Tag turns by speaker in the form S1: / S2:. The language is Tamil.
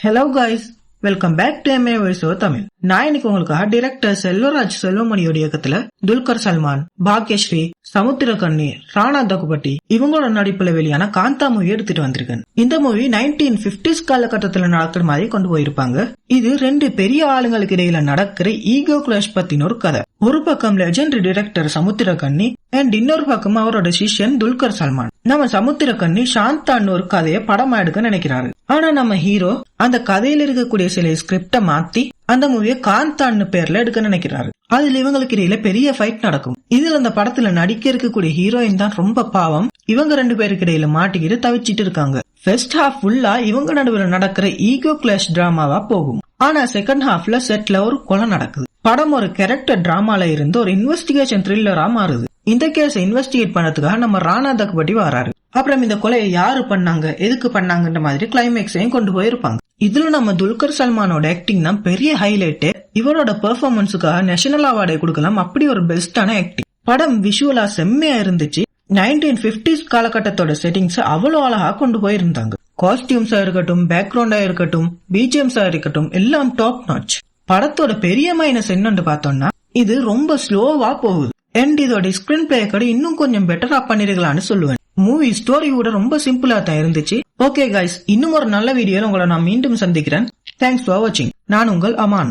S1: Hello guys, welcome back to MA voice over Tamil. நான் இன்னைக்கு உங்களுக்காக டைரக்டர் செல்வராஜ் செல்வமணியோட இயக்கத்துல துல்கர் சல்மான், பாக்யஸ்ரீ, சமுத்திரக்கண்ணி, ராணா தகுபட்டி இவங்களோட நடிப்புல வெளியான காந்தா மூவி எடுத்துட்டு வந்திருக்கேன். இந்த மூவி 1950s காலகட்டத்துல நடக்கிற மாதிரி கொண்டு போயிருப்பாங்க. இது ரெண்டு பெரிய ஆளுங்களுக்கு இடையில நடக்கிற ஈகோ கிளாஷ் பத்தின ஒரு கதை. ஒரு பக்கம் லெஜெண்டரி டைரக்டர் சமுத்திரக்கண்ணி அண்ட் இன்னொரு பக்கம் அவரோட சிஷ்யன் துல்கர் சல்மான். நம்ம சமுத்திரக்கண்ணி சாந்தான்னு ஒரு கதையை படமா எடுக்க நினைக்கிறாரு. ஆனா நம்ம ஹீரோ அந்த கதையில இருக்கக்கூடிய சில ஸ்கிரிப்ட மாத்தி அந்த மூவியை காந்தான்னு பேர்ல எடுக்க நினைக்கிறாரு. அதுல இவங்களுக்கு இடையில பெரிய ஃபைட் நடக்கும். இதுல அந்த படத்துல நடிக்க இருக்கக்கூடிய ஹீரோயின் தான் ரொம்ப பாவம். இவங்க ரெண்டு பேருக்கு இடையில மாட்டிக்கிட்டு தவிச்சிட்டு இருக்காங்க. ஃபர்ஸ்ட் ஹாஃப் ஃபுல்லா இவங்க நடுவுல நடக்கிற ஈகோ கிளாஷ் டிராமாவா போகும். ஆனா செகண்ட் ஹாஃப்ல செட்ல ஒரு கொலை நடக்குது. படம் ஒரு கேரக்டர் டிராமால இருந்து ஒரு இன்வெஸ்டிகேஷன் த்ரில்லரா மாறுது. இந்த கேஸ இன்வெஸ்டிகேட் பண்ணதுக்காக நம்ம ராணா தகுபட்டி வராரு. அப்புறம் இந்த கொலையை யாரு பண்ணாங்க, எதுக்கு பண்ணாங்கன்ற மாதிரி கிளைமேக்ஸையும் கொண்டு போயிருப்பாங்க. இதுல நம்ம துல்கர் சல்மானோட ஆக்டிங் தான் பெரிய ஹைலைட். இவரோட பெர்ஃபார்மன்ஸுக்காக நேஷனல் அவார்டை கொடுக்கலாம். அப்படி ஒரு பெஸ்டான ஆக்டிங். படம் விஷுவலா செம்மையா இருந்துச்சு. 1950s காலகட்டத்தோட செட்டிங்ஸ் அவ்வளவு அழகா கொண்டு போயிருந்தாங்க. காஸ்டியூம்ஸா இருக்கட்டும், பேக்ரவுண்டா இருக்கட்டும், பிஜிஎம்ஸா இருக்கட்டும், எல்லாம் டாப் நாட்ச். படத்தோட பெரிய மைனஸ் என்னன்னு பார்த்தோம்னா இது ரொம்ப ஸ்லோவா போகுது. அண்ட் இதோட ஸ்கிரீன் பிளே கூட இன்னும் கொஞ்சம் பெட்டரா பண்ணிருக்கலாம்னு சொல்லுவேன். மூவி ஸ்டோரி கூட ரொம்ப சிம்பிளா தான் இருந்துச்சு. ஓகே கைஸ், இன்னும் ஒரு நல்ல வீடியோல உங்களை நான் மீண்டும் சந்திக்கிறேன். தேங்க்ஸ் ஃபார் வாட்சிங். நான் உங்கள் அமான்.